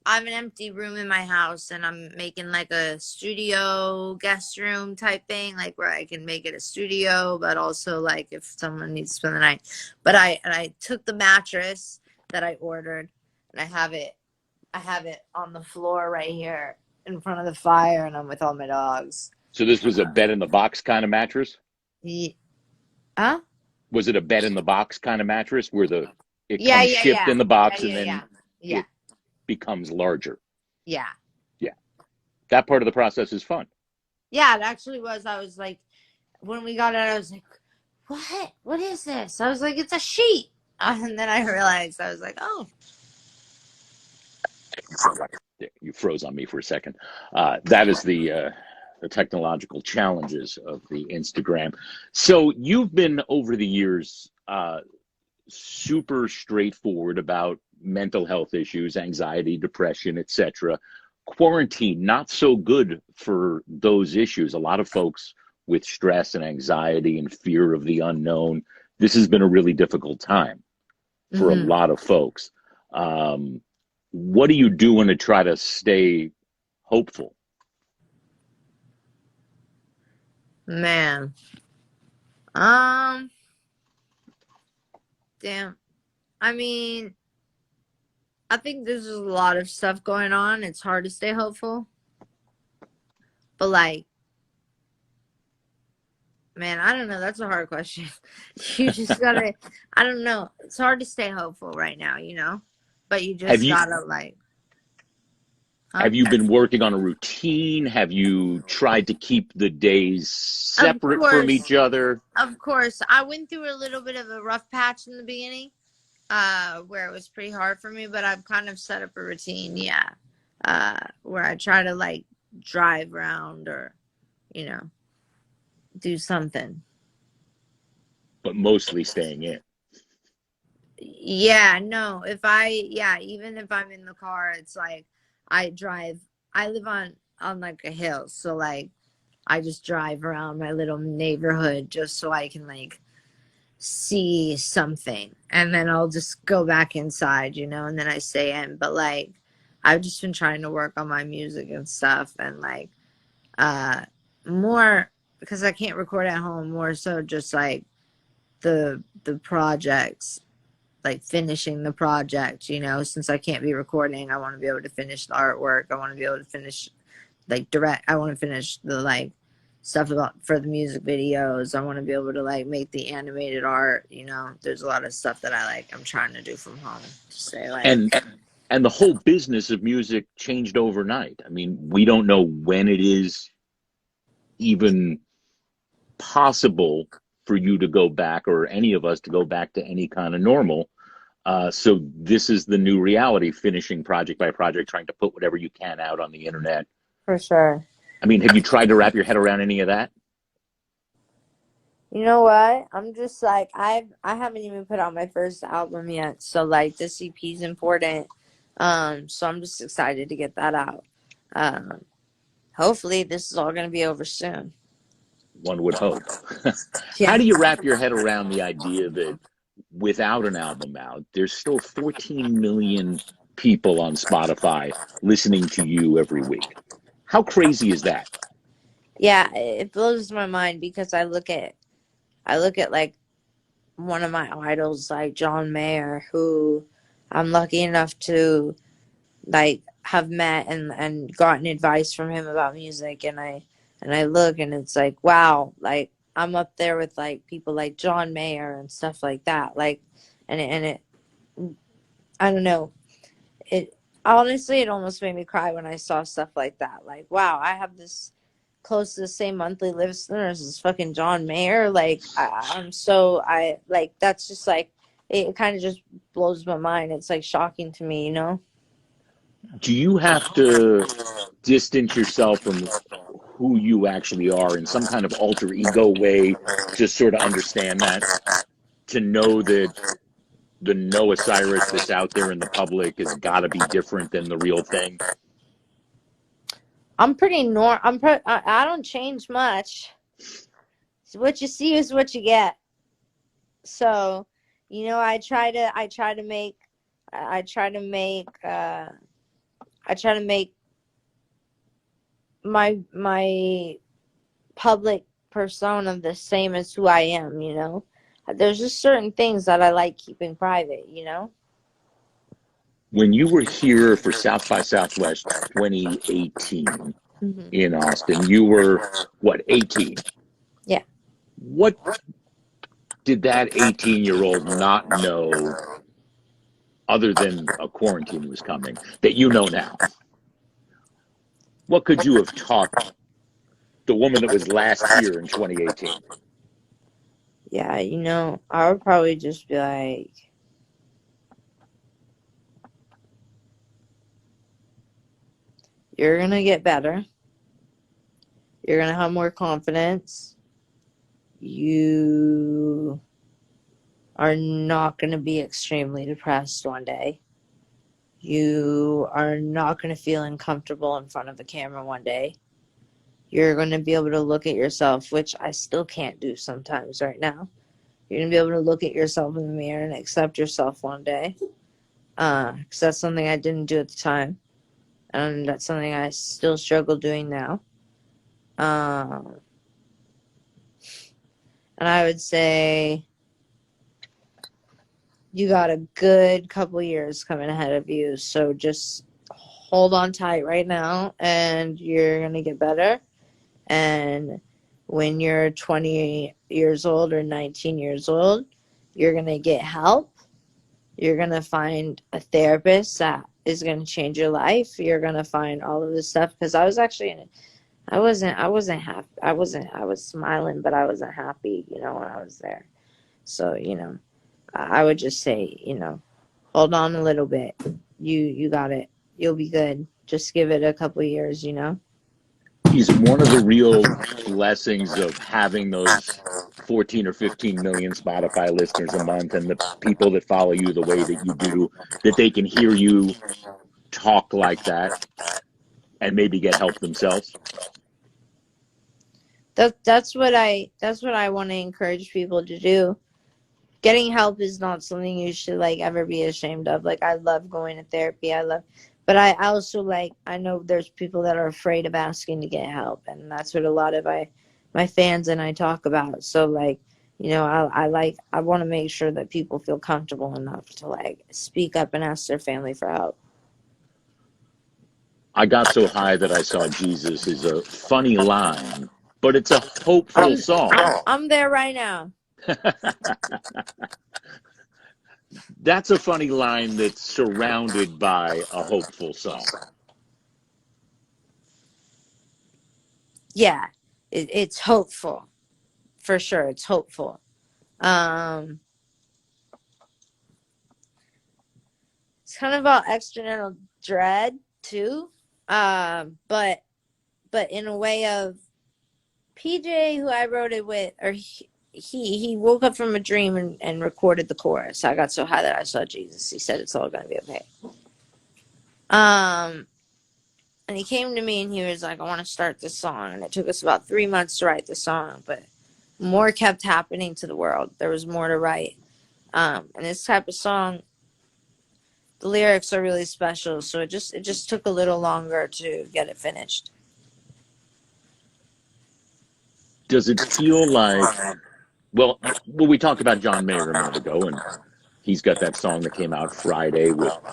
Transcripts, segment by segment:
I have an empty room in my house, and I'm making like a studio guest room type thing, like where I can make it a studio, but also like if someone needs to spend the night. But I took the mattress that I ordered, and I have it on the floor right here in front of the fire, and I'm with all my dogs. So this was a bed in the box kind of mattress? Ye- Huh? Was it a bed in the box kind of mattress where the it Yeah, comes yeah, shipped yeah, in the yeah, box and yeah, yeah, then yeah, it becomes larger? yeah. Yeah. That part of the process is fun. Yeah, it actually was. I was like, when we got it, I was like, what? What is this? I was like, it's a sheet. And then I realized, I was like, oh. You froze on me for a second. That is the technological challenges of the Instagram. So you've been over the years super straightforward about mental health issues, anxiety, depression, etc. Quarantine, not so good for those issues. A lot of folks with stress and anxiety and fear of the unknown. This has been a really difficult time for a Hmm. lot of folks. Um, what are you doing to try to stay hopeful? Man. Um, damn. I mean, I think there's a lot of stuff going on. It's hard to stay hopeful. But like, man, I don't know. That's a hard question. You just gotta, I don't know. It's hard to stay hopeful right now, you know? But you Have just you gotta like, huh? have you been working on a routine? Have you tried to keep the days Of separate from course. each other? Of course. I went through a little bit of a rough patch in the beginning, where it was pretty hard for me, but I've kind of set up a routine, yeah. Where I try to like drive around or, you know, do something. But mostly staying in. Yeah, no, yeah, even if I'm in the car, it's like I drive, I live on like a hill, so like I just drive around my little neighborhood just so I can like see something, and then I'll just go back inside, you know, and then I stay in. But like I've just been trying to work on my music and stuff, and like uh more because I can't record at home, more so just like the projects, like finishing the project, you know, since I can't be recording, I want to be able to finish the artwork. I want to be able to finish like direct, I want to finish the like stuff about for the music videos. I want to be able to like make the animated art, you know. There's a lot of stuff that I like I'm trying to do from home to say like, And and the whole business of music changed overnight. I mean, we don't know when it is even possible for you to go back or any of us to go back to any kind of normal. So this is the new reality, finishing project by project, trying to put whatever you can out on the internet. for sure. I mean, have you tried to wrap your head around any of that? You know what? I'm just like I haven't even put out my first album yet. So like this EP is important. So I'm just excited to get that out. Um Hopefully this is all gonna be over soon. One would hope. How Yeah. do you wrap your head around the idea that without an album out, there's still 14 million people on Spotify listening to you every week? How crazy is that? Yeah, it blows my mind because I look at like one of my idols like John Mayer, who I'm lucky enough to like have met and gotten advice from him about music, and I look and it's like wow, like I'm up there with like people like John Mayer and stuff like that, like and it I don't know, it honestly it almost made me cry when I saw stuff like that, like wow, I have this close to the same monthly listeners as fucking John Mayer. Like I'm so I like that's just like it kind of just blows my mind. It's like shocking to me, you know? Do you have to distance yourself from who you actually are in some kind of alter ego way to sort of understand that, to know that the Noah Cyrus that's out there in the public has got to be different than the real thing? I'm pretty I don't change much. So what you see is what you get. So, you know, I try to make I try to make my public persona the same as who I am, you know? There's just certain things that I like keeping private, you know? When you were here for South by Southwest 2018 Hmm. in Austin, you were what, 18? Yeah. What did that 18-year-old not know other than a quarantine was coming that you know now? What could you have taught the woman that was last here in 2018? Yeah, you know, I would probably just be like, you're gonna get better. You're gonna have more confidence. You are not gonna be extremely depressed one day. You are not gonna feel uncomfortable in front of a camera one day. You're gonna be able to look at yourself, which I still can't do sometimes right now. You're gonna be able to look at yourself in the mirror and accept yourself one day. Because that's something I didn't do at the time. And that's something I still struggle doing now. Um, and I would say you got a good couple years coming ahead of you. So just hold on tight right now and you're going to get better. And when you're 20 years old or 19 years old, you're going to get help. You're going to find a therapist that is going to change your life. You're going to find all of this stuff. Because I was actually in it. I wasn't happy. I was smiling, but I wasn't happy, you know, when I was there. So, you know, I would just say, you know, hold on a little bit. You got it. You'll be good. Just give it a couple years, you know? Is one of the real blessings of having those 14 or 15 million Spotify listeners a month and the people that follow you the way that you do, that they can hear you talk like that and maybe get help themselves? That's what I want to encourage people to do. Getting help is not something you should like ever be ashamed of. Like I love going to therapy. But I also like I know there's people that are afraid of asking to get help, and that's what a lot of my fans and I talk about. So like, you know, I want to make sure that people feel comfortable enough to like speak up and ask their family for help. I got so high that I saw Jesus is a funny line, but it's a hopeful song. I'm there right now. That's a funny line that's surrounded by a hopeful song. Yeah, it's hopeful for sure. It's hopeful. Um, it's kind of about external dread too. But in a way of PJ, who I wrote it with, or he woke up from a dream and recorded the chorus. I got so high that I saw Jesus. He said it's all gonna be okay. Um, and he came to me and he was like, I want to start this song. And it took us about 3 months to write the song, but more kept happening to the world. There was more to write. And this type of song, the lyrics are really special, so it just took a little longer to get it finished. Does it feel like, well, we talked about John Mayer a minute ago, and he's got that song that came out Friday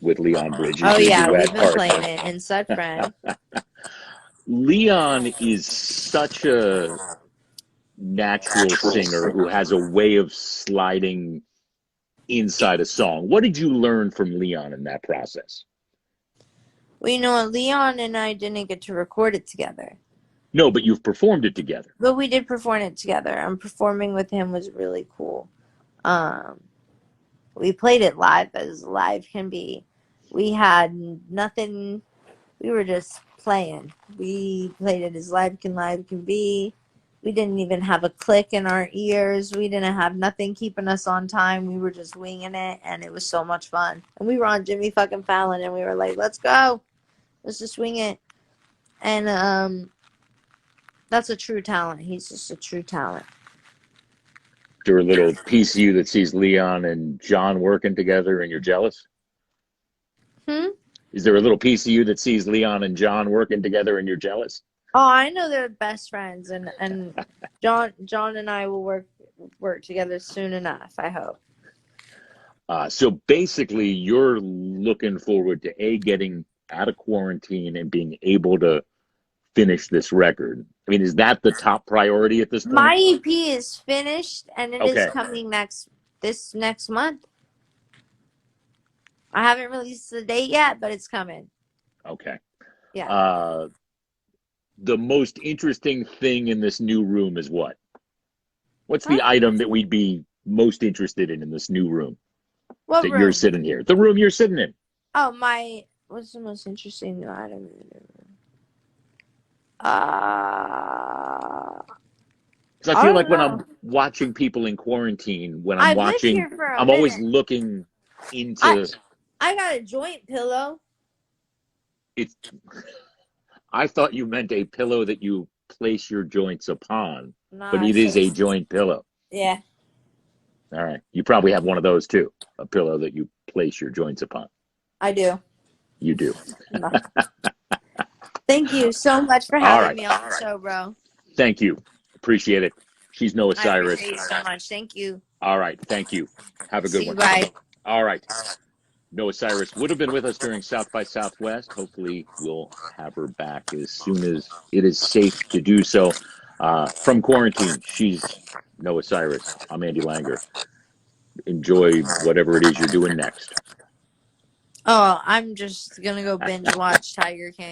with Leon Bridges, Oh your yeah, we've duet been playing partner. it. Inside Friend. Leon is such a natural singer who has a way of sliding inside a song. What did you learn from Leon in that process? Well, you know what? Leon and I didn't get to record it together, No, but you've performed it together. but we did perform it together. And performing with him was really cool. Um, we played it live as live can be. We had nothing. We were just playing. We played it as live can be. We didn't even have a click in our ears. We didn't have nothing keeping us on time. We were just winging it, and it was so much fun. And we were on Jimmy fucking Fallon, and we were like, "Let's go, let's just wing it." And that's a true talent. He's just a true talent. There a little piece of you that sees Leon and John working together and you're jealous? Hmm? Is there a little piece of you that sees Leon and John working together and you're jealous? Oh, I know they're best friends, and John and I will work together soon enough, I hope. So basically, you're looking forward to getting out of quarantine and being able to finish this record. I mean, is that the top priority at this My point? EP is finished, and it is Okay. coming this next month. I haven't released the date yet, but it's coming. Okay. Yeah. Uh, the most interesting thing in this new room is what? What's Huh? the item that we'd be most interested in this new room What that you're room? sitting here? The room you're sitting in. Oh, what's the most interesting item? Because I I feel don't like when know. I'm watching people in quarantine, when I'm I've lived watching, here for a I'm always minute. looking I into I got a joint pillow. it. I thought you meant a pillow that you place your joints upon, but Nah, it it's is a just joint pillow. yeah. All right. You probably have one of those too, a pillow that you place your joints upon. I do. You do. No. Thank you so much for All having right. me on the show, bro. Thank you. Appreciate it. She's Noah I Cyrus. appreciate you so much. Thank you. All right. Thank you. Have a good See you. one. Bye. All right. Noah Cyrus would have been with us during South by Southwest. Hopefully, we'll have her back as soon as it is safe to do so. From quarantine, she's Noah Cyrus. I'm Andy Langer. Enjoy whatever it is you're doing next. Oh, I'm just gonna go binge watch Tiger King.